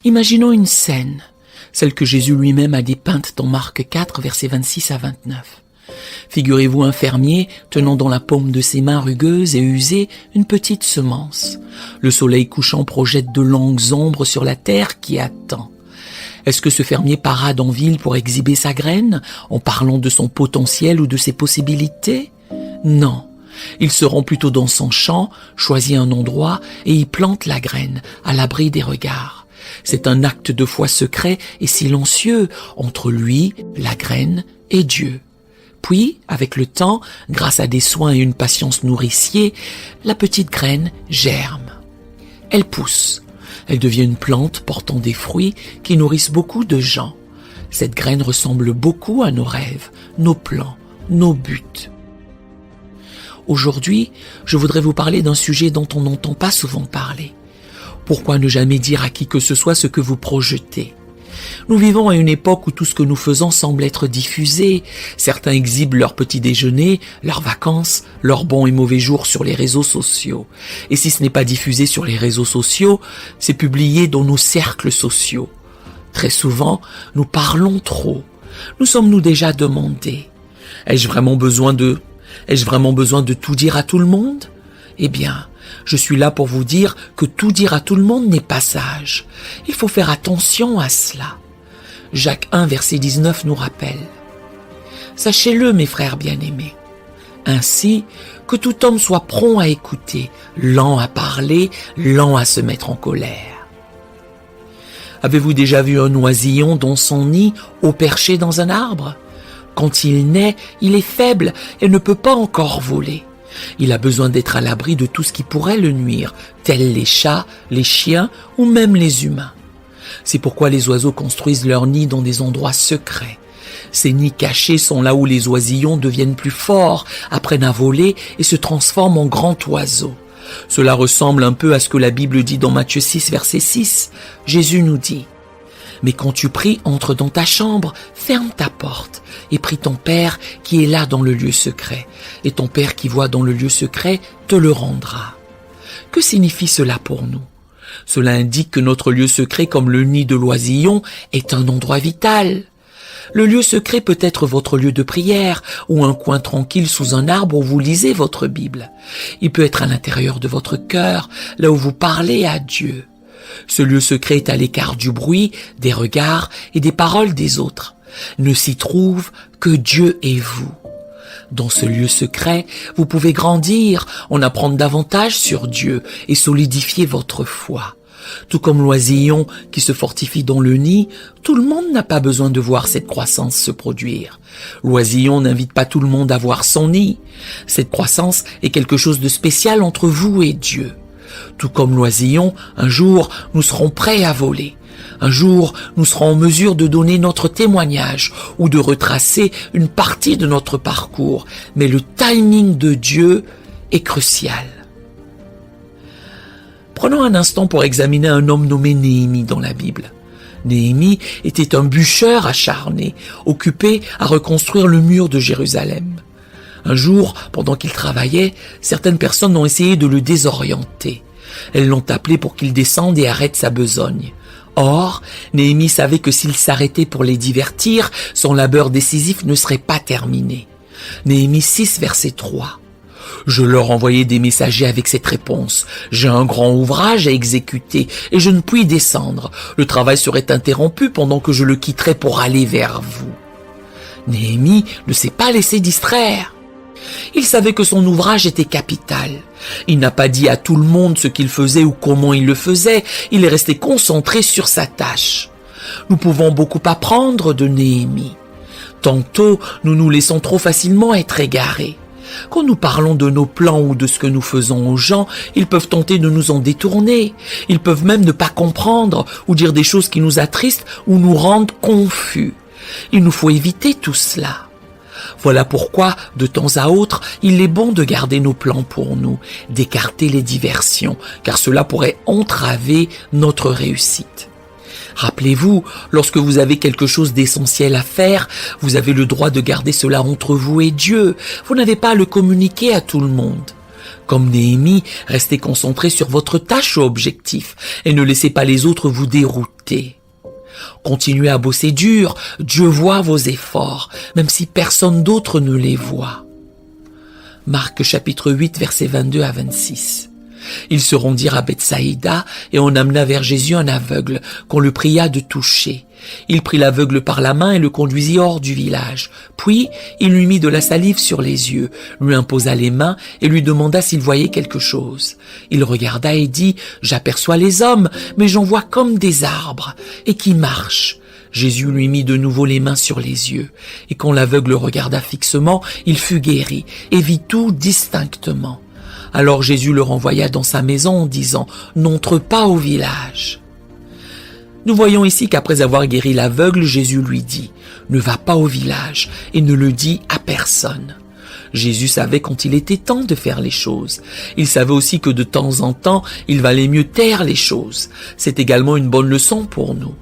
Imaginons une scène, celle que Jésus lui-même a dépeinte dans Marc 4, versets 26 à 29. Figurez-vous un fermier tenant dans la paume de ses mains rugueuses et usées une petite semence. Le soleil couchant projette de longues ombres sur la terre qui attend. Est-ce que ce fermier parade en ville pour exhiber sa graine, en parlant de son potentiel ou de ses possibilités? Non. Il se rend plutôt dans son champ, choisit un endroit et y plante la graine, à l'abri des regards. C'est un acte de foi secret et silencieux entre lui, la graine et Dieu. Puis, avec le temps, grâce à des soins et une patience nourricier, la petite graine germe. Elle pousse. Elle devient une plante portant des fruits qui nourrissent beaucoup de gens. Cette graine ressemble beaucoup à nos rêves, nos plans, nos buts. Aujourd'hui, je voudrais vous parler d'un sujet dont on n'entend pas souvent parler. Pourquoi ne jamais dire à qui que ce soit ce que vous projetez? Nous vivons à une époque où tout ce que nous faisons semble être diffusé. Certains exhibent leur petit déjeuner, leurs vacances, leurs bons et mauvais jours sur les réseaux sociaux. Et si ce n'est pas diffusé sur les réseaux sociaux, c'est publié dans nos cercles sociaux. Très souvent, nous parlons trop. Nous sommes-nous déjà demandé, ai-je vraiment besoin de tout dire à tout le monde? Eh bien, je suis là pour vous dire que tout dire à tout le monde n'est pas sage. Il faut faire attention à cela. Jacques 1, verset 19 nous rappelle. Sachez-le, mes frères bien-aimés, ainsi que tout homme soit prompt à écouter, lent à parler, lent à se mettre en colère. Avez-vous déjà vu un oisillon dans son nid au perché dans un arbre? Quand il naît, il est faible et ne peut pas encore voler. Il a besoin d'être à l'abri de tout ce qui pourrait le nuire, tels les chats, les chiens ou même les humains. C'est pourquoi les oiseaux construisent leurs nids dans des endroits secrets. Ces nids cachés sont là où les oisillons deviennent plus forts, apprennent à voler et se transforment en grands oiseaux. Cela ressemble un peu à ce que la Bible dit dans Matthieu 6, verset 6. Jésus nous dit « Mais quand tu pries, entre dans ta chambre, ferme ta porte et prie ton Père qui est là dans le lieu secret. Et ton Père qui voit dans le lieu secret te le rendra. » Que signifie cela pour nous? Cela indique que notre lieu secret, comme le nid de l'oisillon, est un endroit vital. Le lieu secret peut être votre lieu de prière ou un coin tranquille sous un arbre où vous lisez votre Bible. Il peut être à l'intérieur de votre cœur, là où vous parlez à Dieu. Ce lieu secret est à l'écart du bruit, des regards et des paroles des autres. Ne s'y trouve que Dieu et vous. Dans ce lieu secret, vous pouvez grandir, en apprendre davantage sur Dieu et solidifier votre foi. Tout comme l'oisillon qui se fortifie dans le nid, tout le monde n'a pas besoin de voir cette croissance se produire. L'oisillon n'invite pas tout le monde à voir son nid. Cette croissance est quelque chose de spécial entre vous et Dieu. Tout comme l'oisillon, un jour, nous serons prêts à voler. Un jour, nous serons en mesure de donner notre témoignage ou de retracer une partie de notre parcours. Mais le timing de Dieu est crucial. Prenons un instant pour examiner un homme nommé Néhémie dans la Bible. Néhémie était un bûcheur acharné, occupé à reconstruire le mur de Jérusalem. Un jour, pendant qu'il travaillait, certaines personnes ont essayé de le désorienter. Elles l'ont appelé pour qu'il descende et arrête sa besogne. Or, Néhémie savait que s'il s'arrêtait pour les divertir, son labeur décisif ne serait pas terminé. Néhémie 6, verset 3. Je leur envoyai des messagers avec cette réponse. J'ai un grand ouvrage à exécuter et je ne puis descendre. Le travail serait interrompu pendant que je le quitterais pour aller vers vous. Néhémie ne s'est pas laissé distraire. Il savait que son ouvrage était capital. Il n'a pas dit à tout le monde ce qu'il faisait ou comment il le faisait. Il est resté concentré sur sa tâche. Nous pouvons beaucoup apprendre de Néhémie. Tantôt, nous nous laissons trop facilement être égarés. Quand nous parlons de nos plans ou de ce que nous faisons aux gens, ils peuvent tenter de nous en détourner. Ils peuvent même ne pas comprendre ou dire des choses qui nous attristent ou nous rendent confus. Il nous faut éviter tout cela. Voilà pourquoi, de temps à autre, il est bon de garder nos plans pour nous, d'écarter les diversions, car cela pourrait entraver notre réussite. Rappelez-vous, lorsque vous avez quelque chose d'essentiel à faire, vous avez le droit de garder cela entre vous et Dieu. Vous n'avez pas à le communiquer à tout le monde. Comme Néhémie, restez concentré sur votre tâche ou objectif et ne laissez pas les autres vous dérouter. lutter. Continuez à bosser dur, Dieu voit vos efforts, même si personne d'autre ne les voit. Marc chapitre 8, versets 22 à 26. Ils se rendirent à Bethsaïda et on amena vers Jésus un aveugle qu'on le pria de toucher. Il prit l'aveugle par la main et le conduisit hors du village. Puis il lui mit de la salive sur les yeux, lui imposa les mains et lui demanda s'il voyait quelque chose. Il regarda et dit « J'aperçois les hommes, mais j'en vois comme des arbres, et qui marchent. » Jésus lui mit de nouveau les mains sur les yeux, et quand l'aveugle regarda fixement, il fut guéri et vit tout distinctement. Alors Jésus le renvoya dans sa maison en disant « N'entre pas au village ». Nous voyons ici qu'après avoir guéri l'aveugle, Jésus lui dit « Ne va pas au village et ne le dis à personne ». Jésus savait quand il était temps de faire les choses. Il savait aussi que de temps en temps, il valait mieux taire les choses. C'est également une bonne leçon pour nous.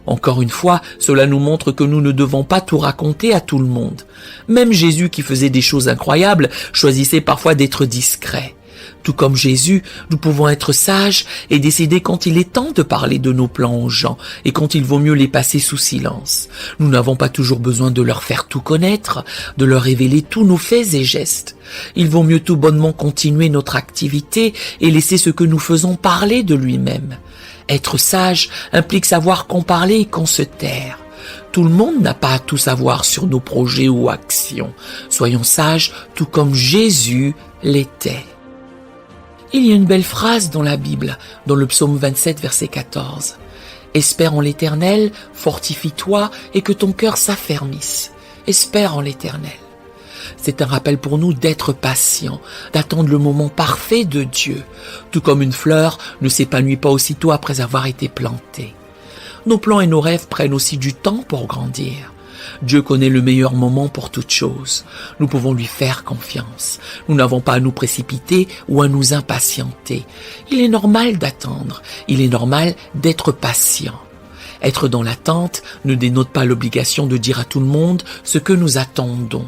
Encore une fois, cela nous montre que nous ne devons pas tout raconter à tout le monde. Même Jésus, qui faisait des choses incroyables, choisissait parfois d'être discret. Tout comme Jésus, nous pouvons être sages et décider quand il est temps de parler de nos plans aux gens et quand il vaut mieux les passer sous silence. Nous n'avons pas toujours besoin de leur faire tout connaître, de leur révéler tous nos faits et gestes. Il vaut mieux tout bonnement continuer notre activité et laisser ce que nous faisons parler de lui-même. Être sage implique savoir quand parler et quand se taire. Tout le monde n'a pas à tout savoir sur nos projets ou actions. Soyons sages tout comme Jésus l'était. Il y a une belle phrase dans la Bible, dans le psaume 27, verset 14. « Espère en l'Éternel, fortifie-toi et que ton cœur s'affermisse. Espère en l'Éternel. » C'est un rappel pour nous d'être patient, d'attendre le moment parfait de Dieu, tout comme une fleur ne s'épanouit pas aussitôt après avoir été plantée. Nos plans et nos rêves prennent aussi du temps pour grandir. Dieu connaît le meilleur moment pour toute chose. Nous pouvons lui faire confiance. Nous n'avons pas à nous précipiter ou à nous impatienter. Il est normal d'attendre. Il est normal d'être patient. Être dans l'attente ne dénote pas l'obligation de dire à tout le monde ce que nous attendons.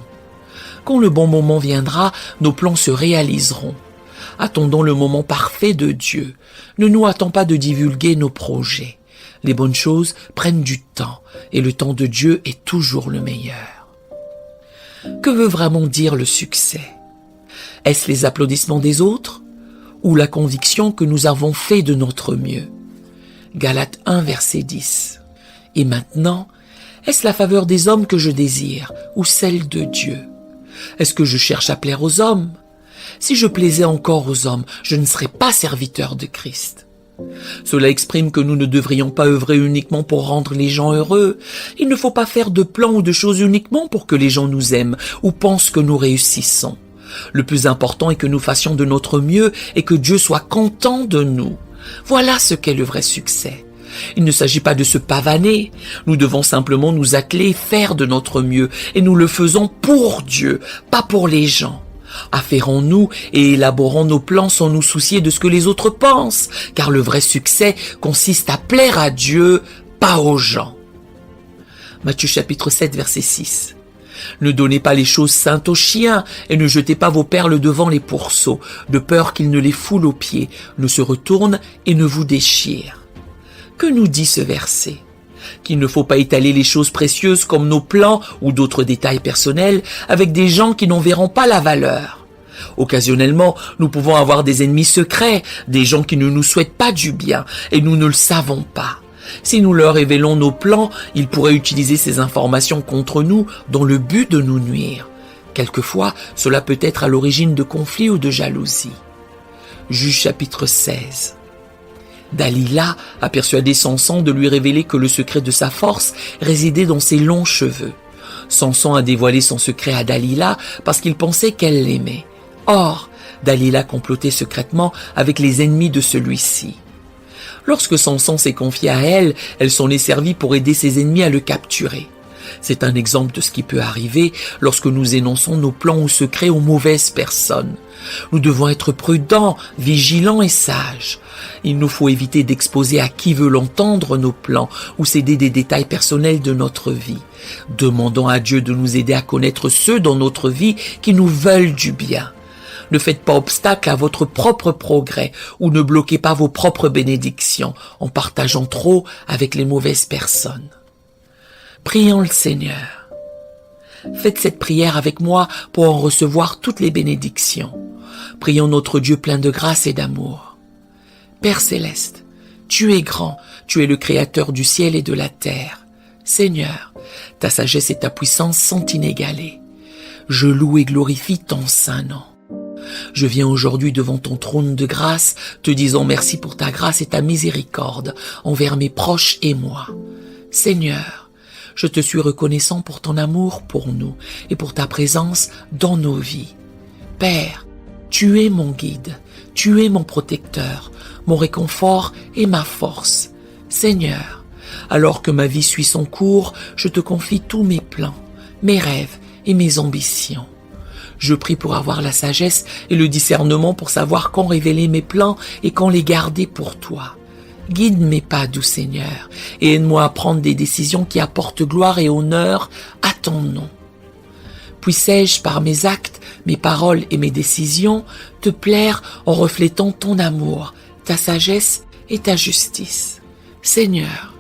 Quand le bon moment viendra, nos plans se réaliseront. Attendons le moment parfait de Dieu. Ne nous hâtons pas de divulguer nos projets. Les bonnes choses prennent du temps et le temps de Dieu est toujours le meilleur. Que veut vraiment dire le succès? Est-ce les applaudissements des autres ou la conviction que nous avons fait de notre mieux? Galates 1, verset 10. Et maintenant, est-ce la faveur des hommes que je désire ou celle de Dieu? Est-ce que je cherche à plaire aux hommes? Si je plaisais encore aux hommes, je ne serais pas serviteur de Christ. Cela exprime que nous ne devrions pas œuvrer uniquement pour rendre les gens heureux. Il ne faut pas faire de plans ou de choses uniquement pour que les gens nous aiment ou pensent que nous réussissons. Le plus important est que nous fassions de notre mieux et que Dieu soit content de nous. Voilà ce qu'est le vrai succès. Il ne s'agit pas de se pavaner. Nous devons simplement nous atteler, faire de notre mieux et nous le faisons pour Dieu, pas pour les gens. Affairons-nous et élaborons nos plans sans nous soucier de ce que les autres pensent, car le vrai succès consiste à plaire à Dieu, pas aux gens. Matthieu chapitre 7, verset 6. Ne donnez pas les choses saintes aux chiens et ne jetez pas vos perles devant les pourceaux, de peur qu'ils ne les foulent aux pieds, ne se retournent et ne vous déchirent. Que nous dit ce verset? Qu'il ne faut pas étaler les choses précieuses comme nos plans ou d'autres détails personnels avec des gens qui n'en verront pas la valeur. Occasionnellement, nous pouvons avoir des ennemis secrets, des gens qui ne nous souhaitent pas du bien et nous ne le savons pas. Si nous leur révélons nos plans, ils pourraient utiliser ces informations contre nous dans le but de nous nuire. Quelquefois, cela peut être à l'origine de conflits ou de jalousie. Juge chapitre 16. Dalila a persuadé Samson de lui révéler que le secret de sa force résidait dans ses longs cheveux. Samson a dévoilé son secret à Dalila parce qu'il pensait qu'elle l'aimait. Or, Dalila complotait secrètement avec les ennemis de celui-ci. Lorsque Samson s'est confié à elle, elle s'en est servie pour aider ses ennemis à le capturer. C'est un exemple de ce qui peut arriver lorsque nous énonçons nos plans ou secrets aux mauvaises personnes. Nous devons être prudents, vigilants et sages. Il nous faut éviter d'exposer à qui veut l'entendre nos plans ou céder des détails personnels de notre vie. Demandons à Dieu de nous aider à connaître ceux dans notre vie qui nous veulent du bien. Ne faites pas obstacle à votre propre progrès ou ne bloquez pas vos propres bénédictions en partageant trop avec les mauvaises personnes. Prions le Seigneur. Faites cette prière avec moi pour en recevoir toutes les bénédictions. Prions notre Dieu plein de grâce et d'amour. Père céleste, tu es grand, tu es le créateur du ciel et de la terre. Seigneur, ta sagesse et ta puissance sont inégalées. Je loue et glorifie ton saint nom. Je viens aujourd'hui devant ton trône de grâce, te disant merci pour ta grâce et ta miséricorde envers mes proches et moi. Seigneur, je te suis reconnaissant pour ton amour pour nous et pour ta présence dans nos vies. Père, tu es mon guide, tu es mon protecteur, mon réconfort et ma force. Seigneur, alors que ma vie suit son cours, je te confie tous mes plans, mes rêves et mes ambitions. Je prie pour avoir la sagesse et le discernement pour savoir quand révéler mes plans et quand les garder pour toi. Guide mes pas, doux Seigneur, et aide-moi à prendre des décisions qui apportent gloire et honneur à ton nom. Puissé-je, par mes actes, mes paroles et mes décisions, te plaire en reflétant ton amour, ta sagesse et ta justice. Seigneur,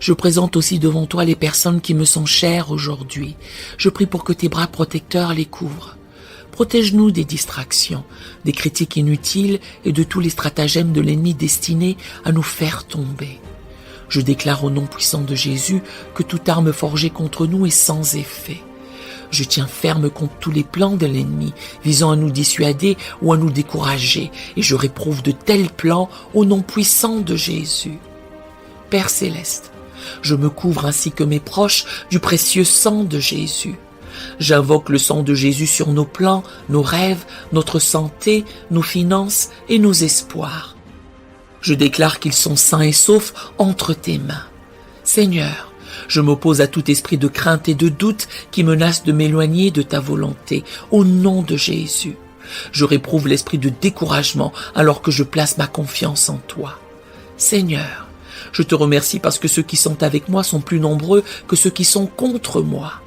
je présente aussi devant toi les personnes qui me sont chères aujourd'hui. Je prie pour que tes bras protecteurs les couvrent. Protège-nous des distractions, des critiques inutiles et de tous les stratagèmes de l'ennemi destinés à nous faire tomber. Je déclare au nom puissant de Jésus que toute arme forgée contre nous est sans effet. Je tiens ferme contre tous les plans de l'ennemi visant à nous dissuader ou à nous décourager et je réprouve de tels plans au nom puissant de Jésus. Père céleste, je me couvre ainsi que mes proches du précieux sang de Jésus. J'invoque le sang de Jésus sur nos plans, nos rêves, notre santé, nos finances et nos espoirs. Je déclare qu'ils sont sains et saufs entre tes mains. Seigneur, je m'oppose à tout esprit de crainte et de doute qui menace de m'éloigner de ta volonté, au nom de Jésus. Je réprouve l'esprit de découragement alors que je place ma confiance en toi. Seigneur, je te remercie parce que ceux qui sont avec moi sont plus nombreux que ceux qui sont contre moi.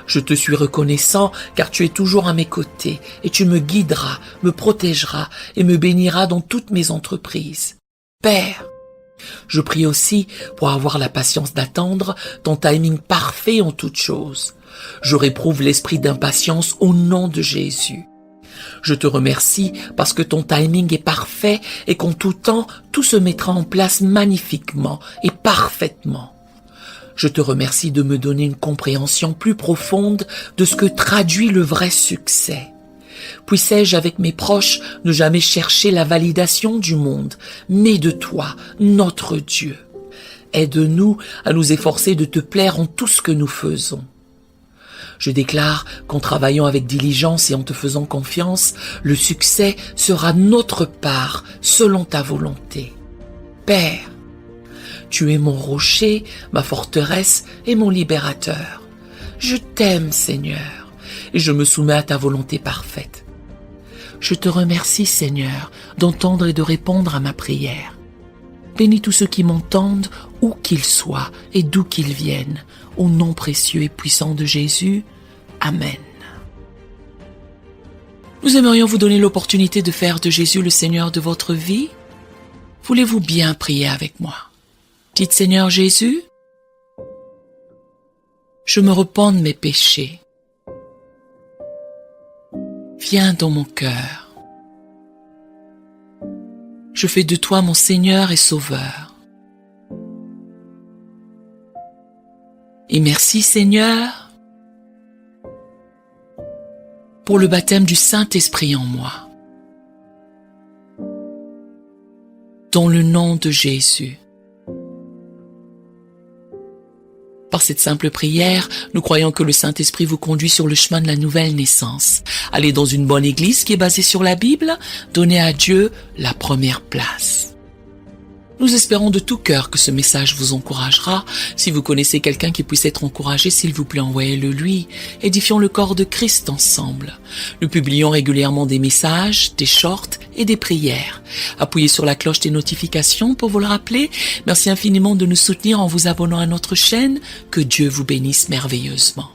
Je te suis reconnaissant car tu es toujours à mes côtés et tu me guideras, me protégeras et me béniras dans toutes mes entreprises. Père, je prie aussi pour avoir la patience d'attendre ton timing parfait en toutes choses. Je réprouve l'esprit d'impatience au nom de Jésus. Je te remercie parce que ton timing est parfait et qu'en tout temps, tout se mettra en place magnifiquement et parfaitement. Je te remercie de me donner une compréhension plus profonde de ce que traduit le vrai succès. Puissé-je avec mes proches ne jamais chercher la validation du monde, mais de toi, notre Dieu. Aide-nous à nous efforcer de te plaire en tout ce que nous faisons. Je déclare qu'en travaillant avec diligence et en te faisant confiance, le succès sera notre part selon ta volonté. Père, tu es mon rocher, ma forteresse et mon libérateur. Je t'aime, Seigneur, et je me soumets à ta volonté parfaite. Je te remercie, Seigneur, d'entendre et de répondre à ma prière. Bénis tous ceux qui m'entendent, où qu'ils soient et d'où qu'ils viennent, au nom précieux et puissant de Jésus. Amen. Nous aimerions vous donner l'opportunité de faire de Jésus le Seigneur de votre vie. Voulez-vous bien prier avec moi? Dites, Seigneur Jésus, je me repens de mes péchés. Viens dans mon cœur. Je fais de toi mon Seigneur et Sauveur. Et merci, Seigneur, pour le baptême du Saint-Esprit en moi. Dans le nom de Jésus. Par cette simple prière, nous croyons que le Saint-Esprit vous conduit sur le chemin de la nouvelle naissance. Allez dans une bonne église qui est basée sur la Bible, donnez à Dieu la première place. Nous espérons de tout cœur que ce message vous encouragera. Si vous connaissez quelqu'un qui puisse être encouragé, s'il vous plaît, envoyez-le lui. Édifions le corps de Christ ensemble. Nous publions régulièrement des messages, des shorts et des prières. Appuyez sur la cloche des notifications pour vous le rappeler. Merci infiniment de nous soutenir en vous abonnant à notre chaîne. Que Dieu vous bénisse merveilleusement.